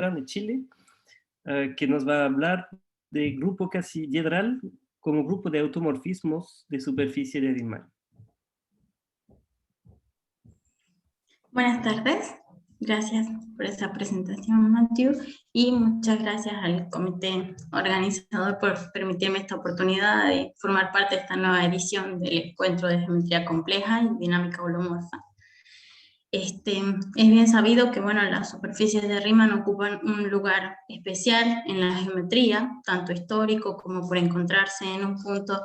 de Chile, que nos va a hablar de grupo casi-diedral como grupo de automorfismos de superficie de Riemann. Buenas tardes, gracias por esta presentación, Matthew, y muchas gracias al comité organizador por permitirme esta oportunidad de formar parte de esta nueva edición del encuentro de geometría compleja y dinámica holomorfa. Es bien sabido que las superficies de Riemann ocupan un lugar especial en la geometría, tanto histórico como por encontrarse en un punto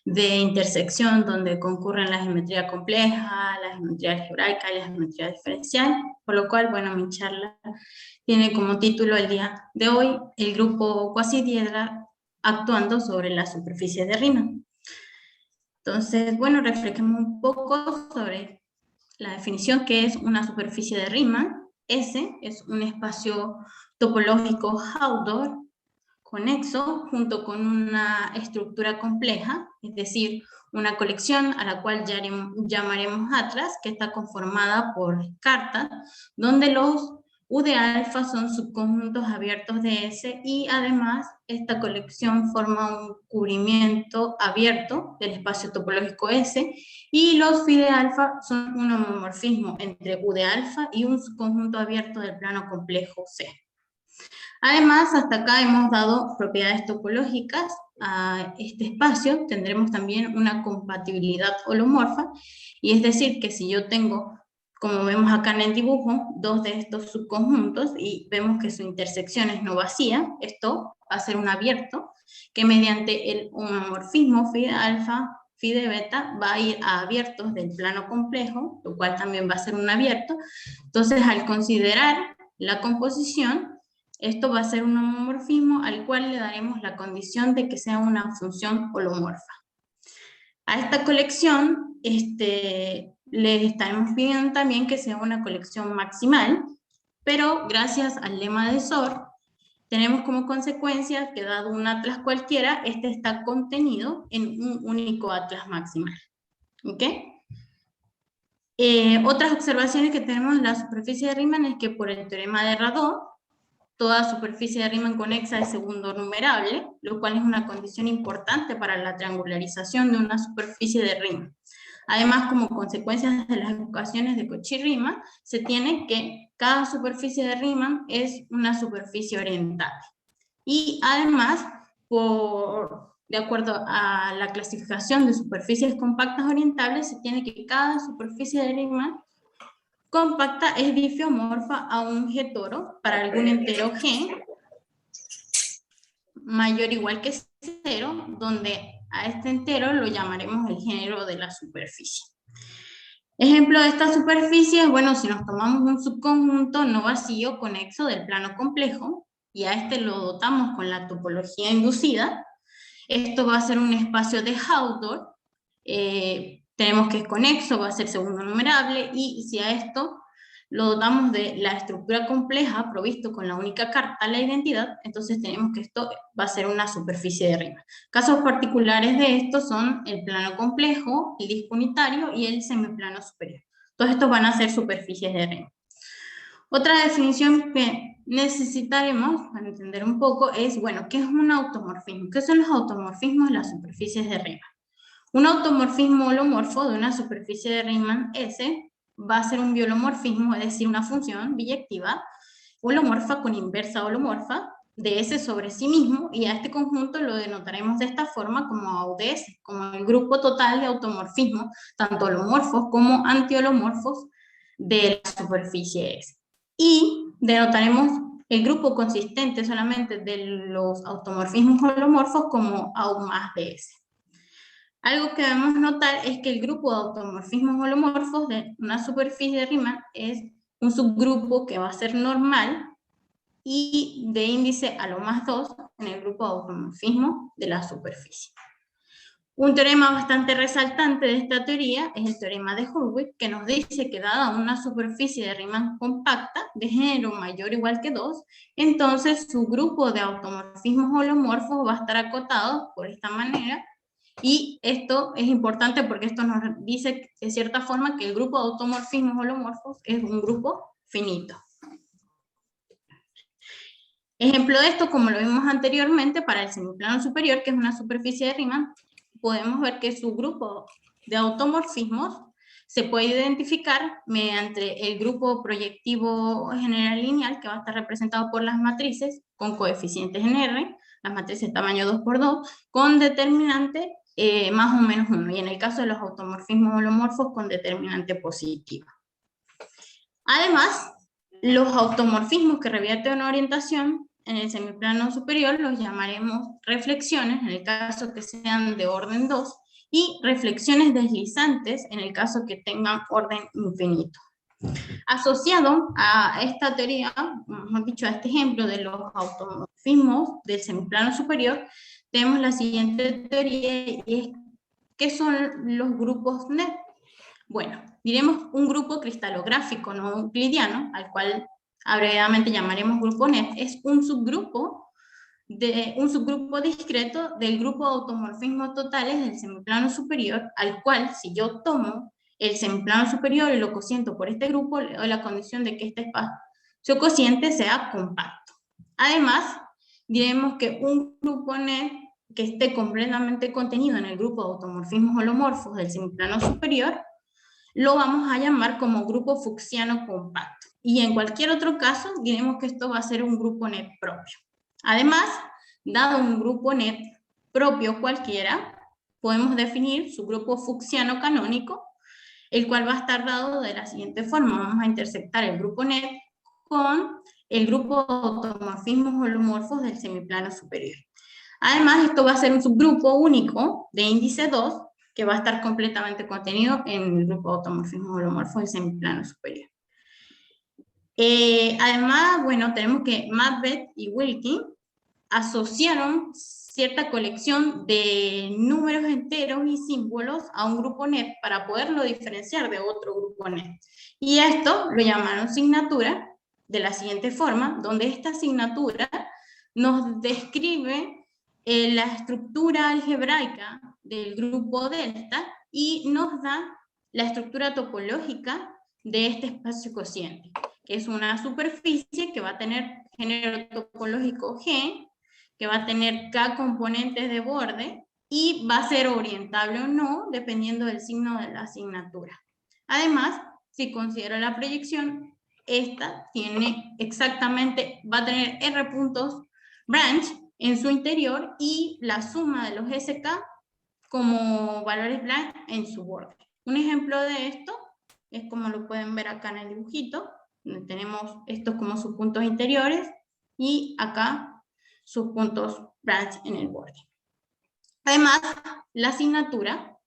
de intersección donde concurren la geometría compleja, la geometría algebraica y la geometría diferencial, por lo cual, mi charla tiene como título el día de hoy el grupo cuasi-diedral actuando sobre la superficie de Riemann. Entonces, reflejemos un poco sobre la definición que es una superficie de Riemann. S es un espacio topológico Hausdorff conexo junto con una estructura compleja, es decir, una colección a la cual llamaremos atlas, que está conformada por cartas, donde los U de alfa son subconjuntos abiertos de S y además esta colección forma un cubrimiento abierto del espacio topológico S y los phi de alfa son un homomorfismo entre U de alfa y un subconjunto abierto del plano complejo C. Además, hasta acá hemos dado propiedades topológicas a este espacio, tendremos también una compatibilidad holomorfa, y es decir, que si yo tengo, como vemos acá en el dibujo, dos de estos subconjuntos, y vemos que su intersección es no vacía, esto va a ser un abierto, que mediante el homomorfismo phi de alfa, phi de beta, va a ir a abiertos del plano complejo, lo cual también va a ser un abierto. Entonces, al considerar la composición, esto va a ser un homomorfismo al cual le daremos la condición de que sea una función holomorfa. A esta colección le estaremos pidiendo también que sea una colección maximal, pero gracias al lema de SOR, tenemos como consecuencia que dado un atlas cualquiera, este está contenido en un único atlas maximal. ¿Ok? Otras observaciones que tenemos en la superficie de Riemann es que por el teorema de Radon, toda superficie de Riemann conexa es segundo numerable, lo cual es una condición importante para la triangularización de una superficie de Riemann. Además, como consecuencia de las ecuaciones de Cauchy-Riemann, se tiene que cada superficie de Riemann es una superficie orientable. Y además, de acuerdo a la clasificación de superficies compactas orientables, se tiene que cada superficie de Riemann compacta es diffeomorfa a un G toro para algún entero G mayor o igual que 0, donde a este entero lo llamaremos el género de la superficie. Ejemplo de esta superficie, si nos tomamos un subconjunto no vacío conexo del plano complejo y a este lo dotamos con la topología inducida, esto va a ser un espacio de Hausdorff, tenemos que es conexo, va a ser segundo numerable, y si a esto lo dotamos de la estructura compleja provisto con la única carta, la identidad, entonces tenemos que esto va a ser una superficie de Riemann. Casos particulares de esto son el plano complejo, el disco unitario y el semiplano superior. Todos estos van a ser superficies de Riemann. Otra definición que necesitaremos para entender un poco es, ¿qué es un automorfismo? ¿Qué son los automorfismos de las superficies de Riemann? Un automorfismo holomorfo de una superficie de Riemann S va a ser un biolomorfismo, es decir, una función biyectiva holomorfa con inversa holomorfa de S sobre sí mismo, y a este conjunto lo denotaremos de esta forma como AUDS, como el grupo total de automorfismos, tanto holomorfos como antiholomorfos de la superficie S. Y denotaremos el grupo consistente solamente de los automorfismos holomorfos como AU más DS. Algo que debemos notar es que el grupo de automorfismos holomorfos de una superficie de Riemann es un subgrupo que va a ser normal y de índice a lo más 2 en el grupo de automorfismo de la superficie. Un teorema bastante resaltante de esta teoría es el teorema de Hurwitz, que nos dice que dada una superficie de Riemann compacta de género mayor o igual que 2, entonces su grupo de automorfismos holomorfos va a estar acotado por esta manera, y esto es importante porque esto nos dice de cierta forma que el grupo de automorfismos holomorfos es un grupo finito. Ejemplo de esto, como lo vimos anteriormente, para el semiplano superior, que es una superficie de Riemann, podemos ver que su grupo de automorfismos se puede identificar mediante el grupo proyectivo general lineal, que va a estar representado por las matrices con coeficientes en R, las matrices tamaño 2×2, con determinante más o menos 1, y en el caso de los automorfismos holomorfos con determinante positiva. Además, los automorfismos que revierten una orientación en el semiplano superior los llamaremos reflexiones, en el caso que sean de orden 2, y reflexiones deslizantes, en el caso que tengan orden infinito. Asociado a esta teoría, mejor dicho, a este ejemplo de los automorfismos del semiplano superior, tenemos la siguiente teoría, y es ¿qué son los grupos net? Bueno, diremos un grupo cristalográfico no euclidiano, al cual abreviadamente llamaremos grupo net, es un subgrupo discreto del grupo de automorfismos totales del semiplano superior, al cual, si yo tomo el semiplano superior y lo cociento por este grupo, le doy la condición de que este espacio cociente sea compacto. Además, diremos que un grupo net que esté completamente contenido en el grupo de automorfismos holomorfos del semiplano superior, lo vamos a llamar como grupo fuchsiano compacto. Y en cualquier otro caso, diremos que esto va a ser un grupo net propio. Además, dado un grupo net propio cualquiera, podemos definir su grupo fuchsiano canónico, el cual va a estar dado de la siguiente forma. Vamos a intersectar el grupo net con el grupo de automorfismos holomorfos del semiplano superior. Además, esto va a ser un subgrupo único de índice 2, que va a estar completamente contenido en el grupo de automorfismos holomorfos del semiplano superior. Además, bueno, tenemos que Macbeth y Wilking asociaron cierta colección de números enteros y símbolos a un grupo net para poderlo diferenciar de otro grupo net. Y esto lo llamaron signatura de la siguiente forma, donde esta asignatura nos describe la estructura algebraica del grupo delta y nos da la estructura topológica de este espacio cociente, que es una superficie que va a tener género topológico G, que va a tener K componentes de borde y va a ser orientable o no dependiendo del signo de la asignatura. Además, si considero la proyección, esta tiene exactamente, va a tener R puntos branch en su interior y la suma de los SK como valores blank en su borde. Un ejemplo de esto es como lo pueden ver acá en el dibujito, donde tenemos estos como sus puntos interiores y acá sus puntos branch en el borde. Además, la asignatura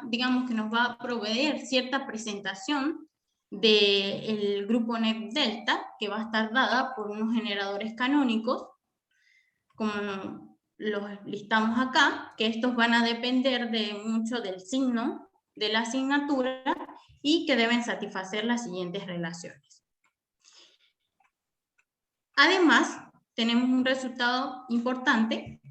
digamos que nos va a proveer cierta presentación del grupo net delta, que va a estar dada por unos generadores canónicos, como los listamos acá, que estos van a depender mucho del signo de la asignatura y que deben satisfacer las siguientes relaciones. Además, tenemos un resultado importante,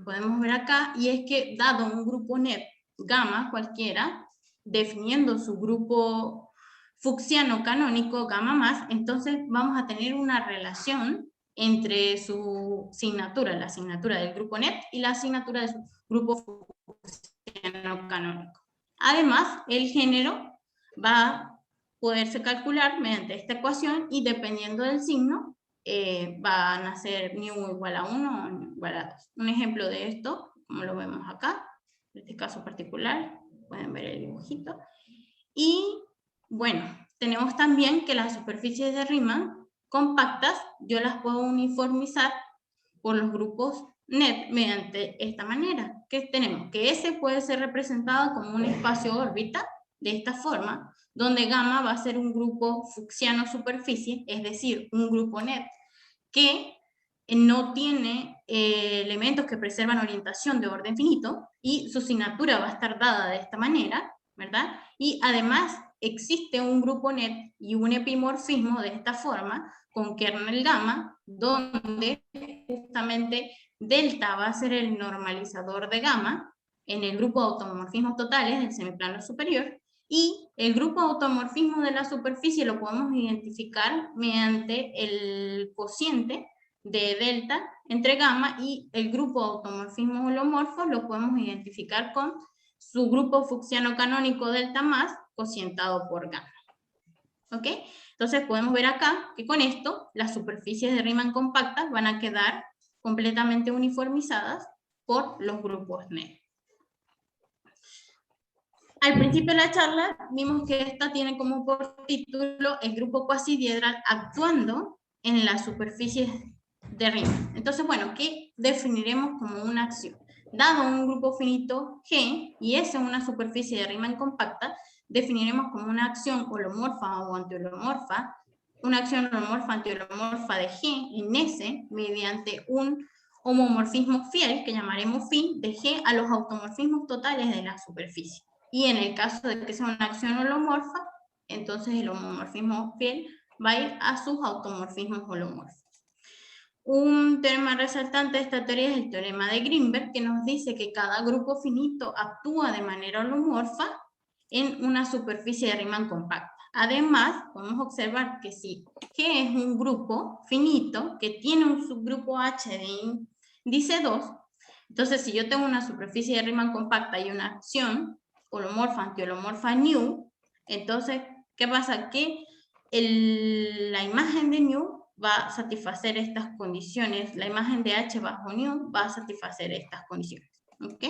podemos ver acá, y es que dado un grupo net gamma cualquiera, definiendo su grupo fuchsiano canónico gamma más, entonces vamos a tener una relación entre su asignatura, la asignatura del grupo net y la asignatura de su grupo fuchsiano canónico. Además, el género va a poderse calcular mediante esta ecuación y dependiendo del signo, van a ser nu igual a 1 o nu igual a 2. Un ejemplo de esto, como lo vemos acá, en este caso particular, pueden ver el dibujito. Y bueno, tenemos también que las superficies de Riemann compactas, yo las puedo uniformizar por los grupos net mediante esta manera. ¿Qué tenemos? Que S puede ser representado como un espacio órbita, de esta forma, donde gamma va a ser un grupo fuchsiano superficie, es decir, un grupo net, que no tiene elementos que preservan orientación de orden finito, y su asignatura va a estar dada de esta manera, ¿verdad? Y además existe un grupo net y un epimorfismo de esta forma, con kernel gamma, donde justamente delta va a ser el normalizador de gamma en el grupo de automorfismos totales del semiplano superior, y el grupo de automorfismo de la superficie lo podemos identificar mediante el cociente de delta entre gamma, y el grupo de automorfismos holomorfos lo podemos identificar con su grupo fucsiano canónico delta más cocientado por gamma. ¿Ok? Entonces podemos ver acá que con esto las superficies de Riemann compactas van a quedar completamente uniformizadas por los grupos negros. Al principio de la charla vimos que esta tiene como por título el grupo cuasidiedral actuando en las superficies de Riemann. Entonces, bueno, ¿qué definiremos como una acción? Dado un grupo finito G, y S es una superficie de Riemann compacta, definiremos como una acción holomorfa o antiholomorfa, una acción holomorfa antiholomorfa de G en S mediante un homomorfismo fiel, que llamaremos phi, de G a los automorfismos totales de la superficie. Y en el caso de que sea una acción holomorfa, entonces el homomorfismo fiel va a ir a sus automorfismos holomorfos. Un teorema resaltante de esta teoría es el teorema de Greenberg, que nos dice que cada grupo finito actúa de manera holomorfa en una superficie de Riemann compacta. Además, podemos observar que si G es un grupo finito que tiene un subgrupo H de índice 2, entonces si yo tengo una superficie de Riemann compacta y una acción holomorfa, antiholomorfa nu, entonces, ¿qué pasa? Que la imagen de nu va a satisfacer estas condiciones, la imagen de H bajo nu va a satisfacer estas condiciones, ¿ok?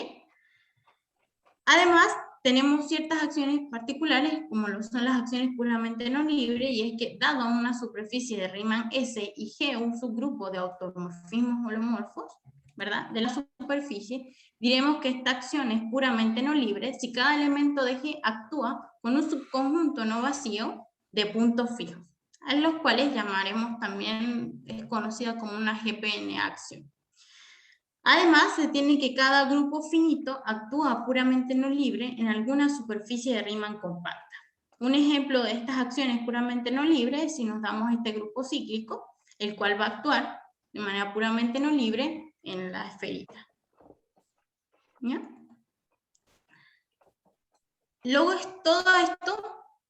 Además, tenemos ciertas acciones particulares, como lo son las acciones puramente no libres, y es que, dado una superficie de Riemann S y G, un subgrupo de automorfismos holomorfos, ¿verdad?, de la superficie, diremos que esta acción es puramente no libre si cada elemento de G actúa con un subconjunto no vacío de puntos fijos, a los cuales llamaremos también, es conocida como una GPN acción. Además, se tiene que cada grupo finito actúa puramente no libre en alguna superficie de Riemann compacta. Un ejemplo de estas acciones puramente no libres es si nos damos este grupo cíclico, el cual va a actuar de manera puramente no libre en la esferita. ¿Ya? Luego, todo esto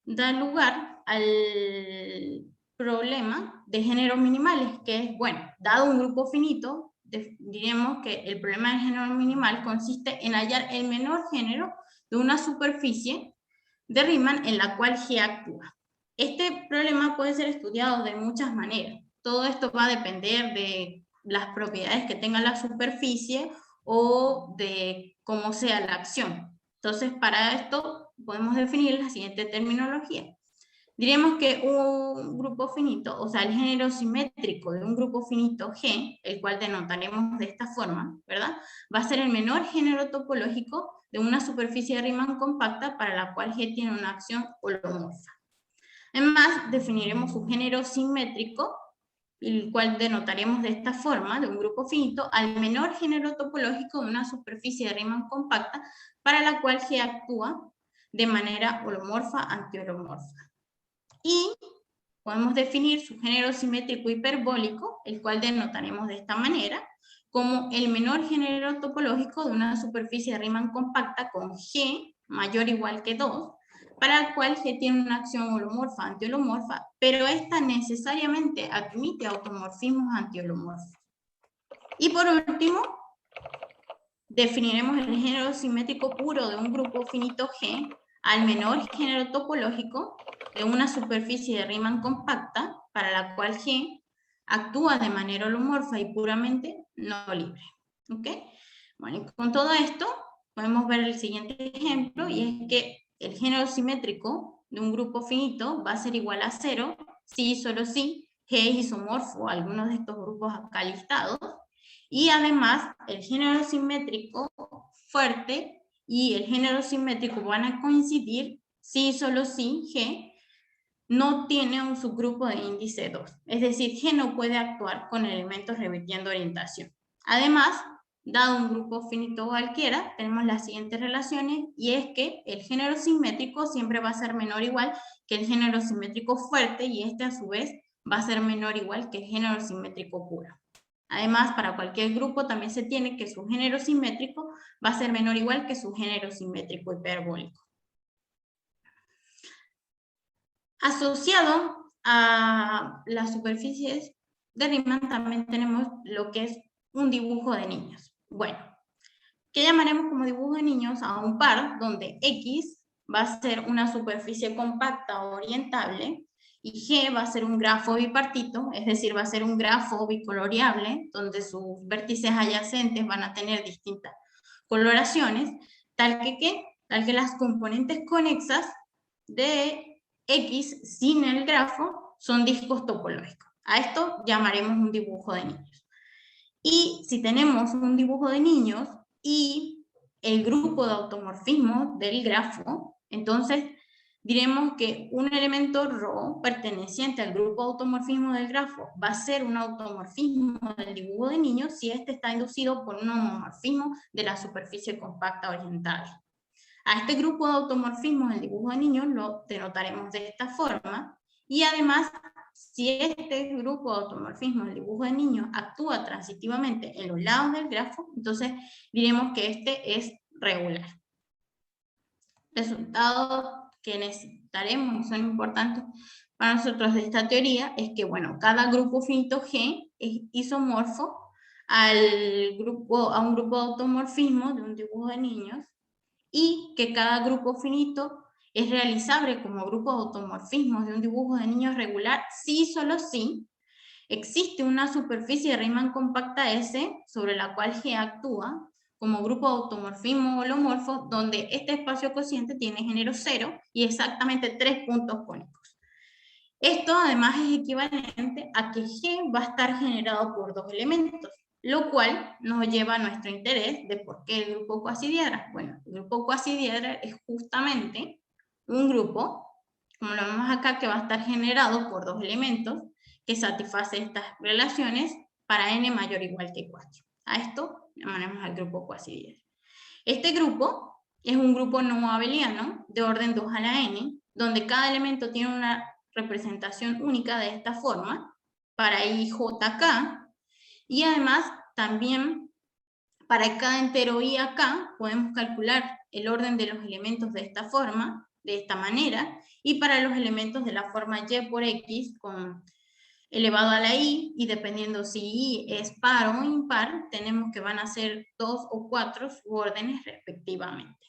da lugar al problema de géneros minimales, que es, bueno, dado un grupo finito, diremos que el problema del género minimal consiste en hallar el menor género de una superficie de Riemann en la cual G actúa. Este problema puede ser estudiado de muchas maneras. Todo esto va a depender de las propiedades que tenga la superficie o de cómo sea la acción. Entonces, para esto podemos definir la siguiente terminología. Diremos que un grupo finito, o sea, el género simétrico de un grupo finito G, el cual denotaremos de esta forma, ¿verdad?, va a ser el menor género topológico de una superficie de Riemann compacta para la cual G tiene una acción holomorfa. Además, definiremos su género simétrico, el cual denotaremos de esta forma, de un grupo finito, al menor género topológico de una superficie de Riemann compacta para la cual G actúa de manera holomorfa antiholomorfa. Y podemos definir su género simétrico hiperbólico, el cual denotaremos de esta manera, como el menor género topológico de una superficie de Riemann compacta con G mayor o igual que 2, para el cual G tiene una acción holomorfa antiholomorfa, pero esta necesariamente admite automorfismos antiholomorfos. Y por último, definiremos el género simétrico puro de un grupo finito G al menor género topológico de una superficie de Riemann compacta para la cual G actúa de manera holomorfa y puramente no libre. ¿Ok? Bueno, y con todo esto podemos ver el siguiente ejemplo, y es que el género simétrico de un grupo finito va a ser igual a 0 si y solo si G es isomorfo a algunos de estos grupos acá listados, y además el género simétrico fuerte y el género simétrico van a coincidir si y solo si G no tiene un subgrupo de índice 2. Es decir, G no puede actuar con elementos revirtiendo orientación. Además, dado un grupo finito cualquiera, tenemos las siguientes relaciones, y es que el género simétrico siempre va a ser menor o igual que el género simétrico fuerte, y este a su vez va a ser menor o igual que el género simétrico puro. Además, para cualquier grupo también se tiene que su género simétrico va a ser menor o igual que su género simétrico hiperbólico. Asociado a las superficies de Riemann también tenemos lo que es un dibujo de niños. Bueno, ¿qué llamaremos como dibujo de niños? A un par donde X va a ser una superficie compacta o orientable y G va a ser un grafo bipartito, es decir, va a ser un grafo bicoloreable donde sus vértices adyacentes van a tener distintas coloraciones, tal que las componentes conexas de X sin el grafo son discos topológicos. A esto llamaremos un dibujo de niños. Y si tenemos un dibujo de niños y el grupo de automorfismo del grafo, entonces diremos que un elemento ρ perteneciente al grupo de automorfismo del grafo va a ser un automorfismo del dibujo de niños si este está inducido por un homomorfismo de la superficie compacta oriental. A este grupo de automorfismos del dibujo de niños lo denotaremos de esta forma, y además, si este grupo de automorfismos del dibujo de niños actúa transitivamente en los lados del grafo, entonces diremos que este es regular. Resultados que necesitaremos, son importantes para nosotros de esta teoría, es que, bueno, cada grupo finito G es isomorfo a un grupo de automorfismos de un dibujo de niños, y que cada grupo finito es realizable como grupo de automorfismos de un dibujo de niños regular si solo si existe una superficie de Riemann compacta S sobre la cual G actúa como grupo de automorfismo holomorfo donde este espacio cociente tiene género 0 y exactamente 3 puntos cónicos. Esto además es equivalente a que G va a estar generado por dos elementos, lo cual nos lleva a nuestro interés de por qué el grupo cuasidiedral. Bueno, el grupo cuasidiedral es justamente un grupo, como lo vemos acá, que va a estar generado por dos elementos que satisface estas relaciones para n mayor o igual que 4. A esto llamaremos al grupo cuasidiedral. Este grupo es un grupo no abeliano de orden 2 a la n, donde cada elemento tiene una representación única de esta forma para IJK, y además también para cada entero IAK podemos calcular el orden de los elementos de esta forma, de esta manera, y para los elementos de la forma Y por X con elevado a la I, y dependiendo si I es par o impar, tenemos que van a ser 2 o 4 subórdenes respectivamente.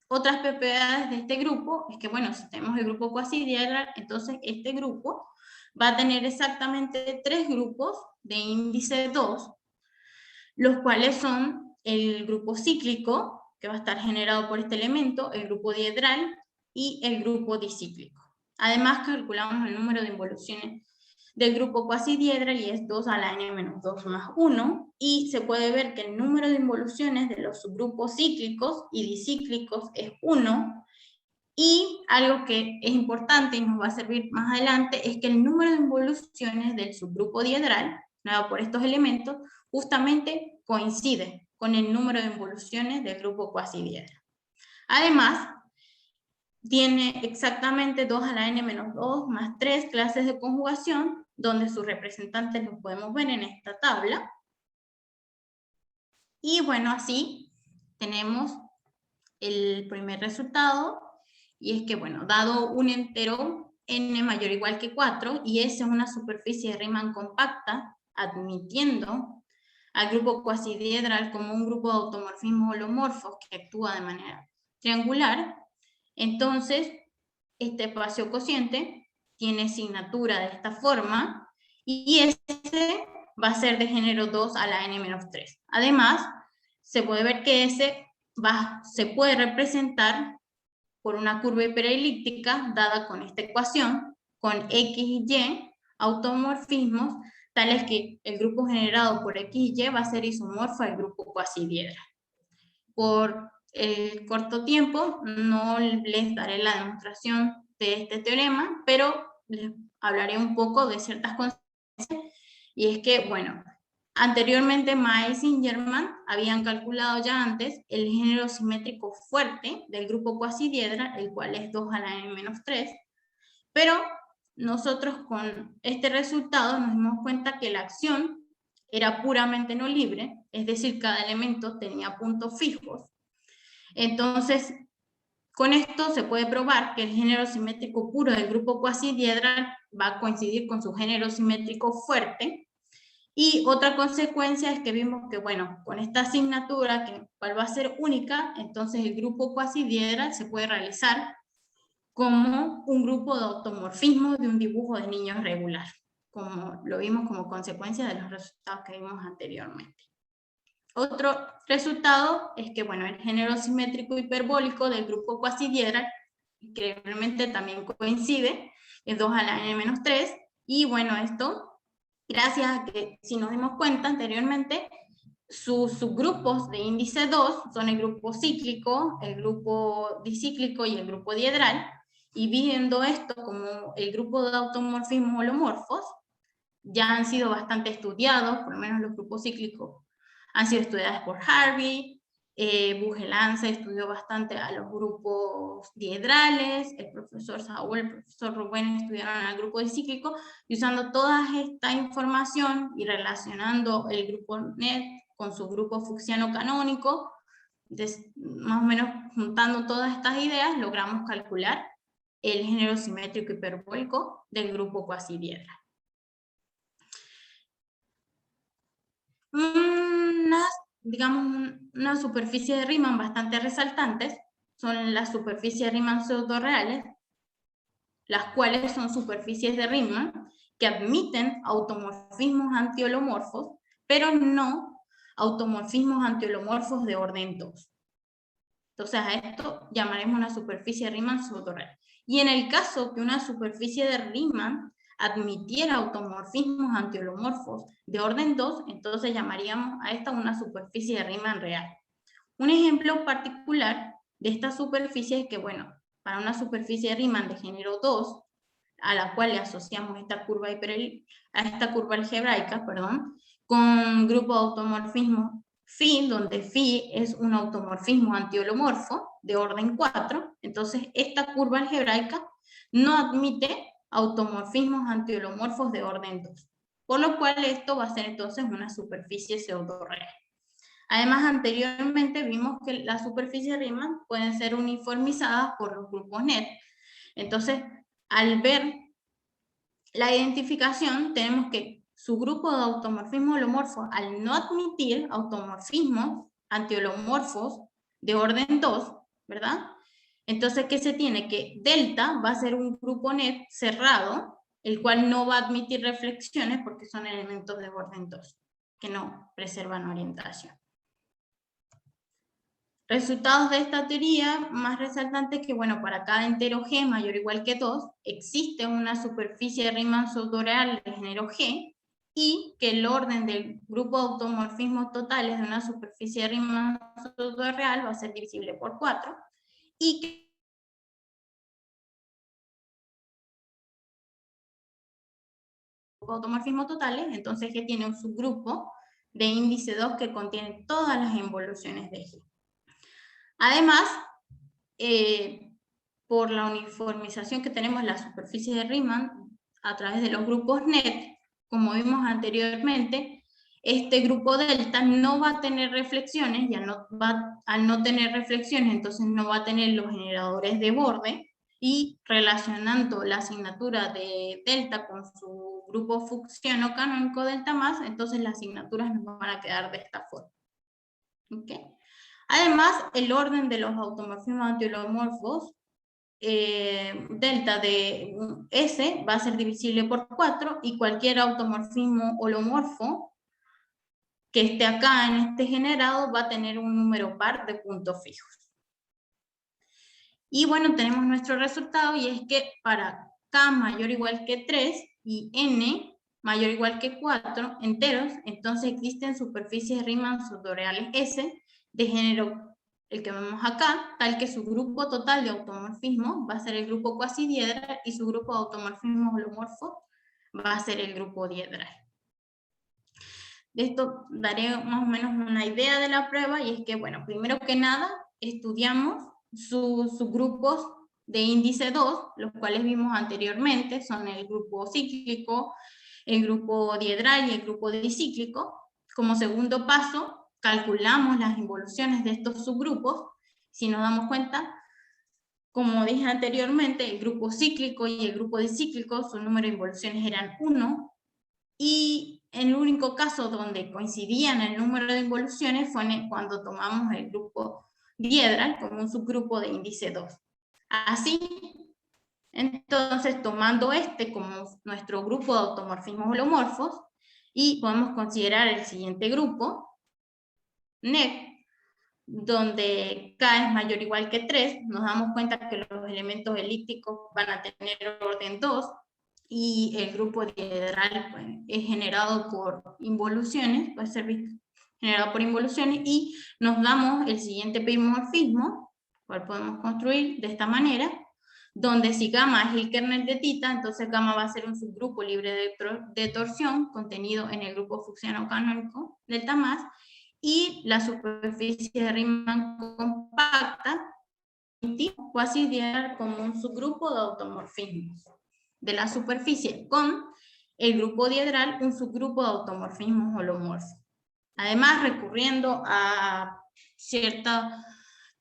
Otras propiedades de este grupo es que, bueno, si tenemos el grupo cuasidiedral, entonces este grupo va a tener exactamente 3 grupos de índice 2, los cuales son el grupo cíclico, que va a estar generado por este elemento, el grupo diedral y el grupo dicíclico. Además, calculamos el número de involuciones del grupo cuasidiedral y es 2 a la n-2 más 1, y se puede ver que el número de involuciones de los subgrupos cíclicos y dicíclicos es 1, y algo que es importante y nos va a servir más adelante es que el número de involuciones del subgrupo diedral, dado por estos elementos, justamente coincide con el número de involuciones del grupo cuasidiedral. Además, tiene exactamente 2 a la n-2 más 3 clases de conjugación, donde sus representantes los podemos ver en esta tabla. Y bueno, así tenemos el primer resultado, y es que, bueno, dado un entero n mayor o igual que 4, y S es una superficie de Riemann compacta, admitiendo al grupo cuasidiedral como un grupo de automorfismos holomorfos que actúa de manera triangular, entonces este espacio cociente tiene signatura de esta forma, y S va a ser de género 2 a la n-3. Además, se puede ver que S se puede representar por una curva hiperelíptica dada con esta ecuación, con X y Y automorfismos, tales que el grupo generado por X y Y va a ser isomorfo al grupo cuasidiedral. Por el corto tiempo no les daré la demostración de este teorema, pero les hablaré un poco de ciertas consecuencias, y es que, bueno, anteriormente Miles y Zingerman habían calculado ya antes el género simétrico fuerte del grupo cuasidiedral, el cual es 2 a la n-3, pero nosotros con este resultado nos dimos cuenta que la acción era puramente no libre, es decir, cada elemento tenía puntos fijos. Entonces, Con esto se puede probar que el género simétrico puro del grupo cuasidiedral va a coincidir con su género simétrico fuerte. Y otra consecuencia es que vimos que, bueno, con esta asignatura, que cual va a ser única, entonces el grupo cuasidiedral se puede realizar como un grupo de automorfismo de un dibujo de niños regular, como lo vimos como consecuencia de los resultados que vimos anteriormente. Otro resultado es que, bueno, el género simétrico hiperbólico del grupo cuasidiedral increíblemente también coincide, es 2 a la n-3, y bueno, esto, gracias a que, si nos dimos cuenta anteriormente, sus subgrupos de índice 2 son el grupo cíclico, el grupo dicíclico y el grupo diedral, y viendo esto como el grupo de automorfismos holomorfos, ya han sido bastante estudiados, por lo menos los grupos cíclicos han sido estudiados por Harvey, Bugelanza estudió bastante a los grupos diedrales, el profesor Saúl, el profesor Rubén estudiaron al grupo dicíclico, y usando toda esta información y relacionando el grupo NET con su grupo fucsiano canónico, más o menos juntando todas estas ideas, logramos calcular el género simétrico hiperbólico del grupo cuasidiedral. Una superficie de Riemann bastante resaltantes son las superficies de Riemann pseudo-reales, las cuales son superficies de Riemann que admiten automorfismos antiholomorfos, pero no automorfismos antiholomorfos de orden 2. Entonces a esto llamaremos una superficie de Riemann pseudo-real. Y en el caso que una superficie de Riemann admitiera automorfismos antiholomorfos de orden 2, entonces llamaríamos a esta una superficie de Riemann real. Un ejemplo particular de esta superficie es que, bueno, para una superficie de Riemann de género 2, a la cual le asociamos esta curva algebraica, con grupo de automorfismo phi, donde phi es un automorfismo antiholomorfo de orden 4, entonces esta curva algebraica no admite automorfismos antiholomorfos de orden 2, por lo cual esto va a ser entonces una superficie pseudo-real. Además, anteriormente vimos que las superficies de Riemann pueden ser uniformizadas por los grupos NET. Entonces, al ver la identificación, tenemos que su grupo de automorfismo holomorfo, al no admitir automorfismos antiholomorfos de orden 2, ¿verdad? Entonces, ¿qué se tiene? Que delta va a ser un grupo net cerrado, el cual no va a admitir reflexiones porque son elementos de orden 2, que no preservan orientación. Resultados de esta teoría, más resaltante que, bueno, para cada entero G mayor o igual que 2, existe una superficie de Riemann pseudo-real de género G, y que el orden del grupo de automorfismos totales de una superficie de Riemann pseudo-real va a ser divisible por 4, y que automorfismos totales, entonces G tiene un subgrupo de índice 2 que contiene todas las involuciones de G. Además, por la uniformización que tenemos en la superficie de Riemann a través de los grupos NET, como vimos anteriormente, este grupo delta no va a tener reflexiones, al no tener reflexiones, entonces no va a tener los generadores de borde, y relacionando la asignatura de delta con su grupo fucsiano canónico delta más, entonces las asignaturas nos van a quedar de esta forma. ¿Okay? Además, el orden de los automorfismos antiholomorfos delta de S va a ser divisible por 4, y cualquier automorfismo holomorfo que esté acá en este generado va a tener un número par de puntos fijos. Y bueno, tenemos nuestro resultado, y es que para K mayor o igual que 3 y N mayor o igual que 4 enteros, entonces existen superficies de Riemann pseudo-reales S de género, el que vemos acá, tal que su grupo total de automorfismo va a ser el grupo cuasidiedral, y su grupo de automorfismo holomorfo va a ser el grupo diedral. De esto daré más o menos una idea de la prueba, y es que, bueno, primero que nada, estudiamos sus grupos de índice 2, los cuales vimos anteriormente, son el grupo cíclico, el grupo diedral y el grupo dicíclico. Como segundo paso, calculamos las involuciones de estos subgrupos. Si nos damos cuenta, como dije anteriormente, el grupo cíclico y el grupo dicíclico, su número de involuciones eran 1, y el único caso donde coincidían el número de involuciones fue cuando tomamos el grupo diedral como un subgrupo de índice 2. Así, entonces, tomando este como nuestro grupo de automorfismos holomorfos, y podemos considerar el siguiente grupo, NEC, donde K es mayor o igual que 3, nos damos cuenta que los elementos elípticos van a tener orden 2, y el grupo diedral pues, es generado por involuciones, puede ser generado por involuciones, y nos damos el siguiente bimorfismo, cual podemos construir de esta manera, donde si gamma es el kernel de tita, entonces gamma va a ser un subgrupo libre de torsión contenido en el grupo fucsiano canónico delta más, y la superficie de Riemann compacta cuasi diedral como un subgrupo de automorfismos de la superficie, con el grupo diedral un subgrupo de automorfismos holomorfos. Además, recurriendo a ciertos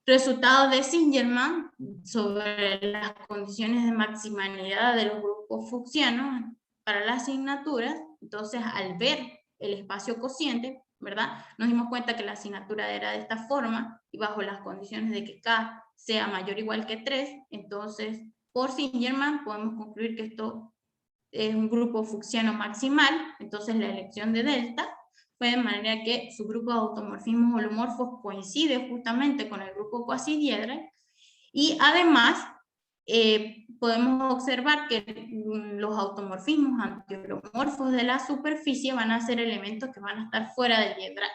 resultados de Zingerman sobre las condiciones de maximalidad de los grupos fucsianos para las asignaturas, entonces al ver el espacio cociente, ¿verdad? Nos dimos cuenta que la asignatura era de esta forma, y bajo las condiciones de que K sea mayor o igual que 3, entonces por Zingerman podemos concluir que esto es un grupo fucsiano maximal, entonces la elección de delta fue de manera que su grupo de automorfismos holomorfos coincide justamente con el grupo cuasi-diedral, y además podemos observar que los automorfismos antiholomorfos de la superficie van a ser elementos que van a estar fuera del diedral.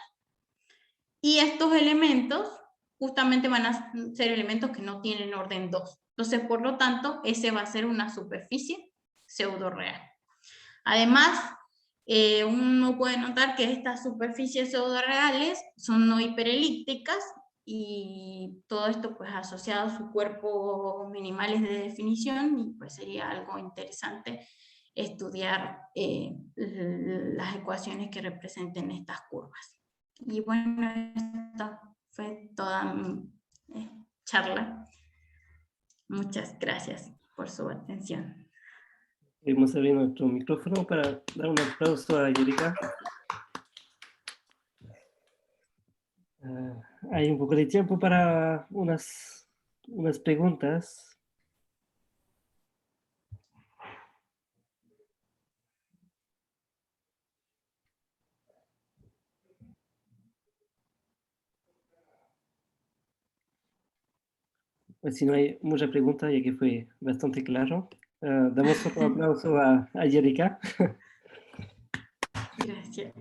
Y estos elementos justamente van a ser elementos que no tienen orden 2. Entonces, por lo tanto, ese va a ser una superficie pseudo-real. Además, uno puede notar que estas superficies pseudo-reales son no hiperelípticas, y todo esto pues asociado a su cuerpo minimales de definición, y pues sería algo interesante estudiar las ecuaciones que representen estas curvas. Y bueno, esta fue toda mi charla. Muchas gracias por su atención. Vamos a abrir nuestro micrófono para dar un aplauso a Erika. Hay un poco de tiempo para unas preguntas. Pues si no hay muchas preguntas, ya que fue bastante claro, damos otro aplauso a Erika. Gracias.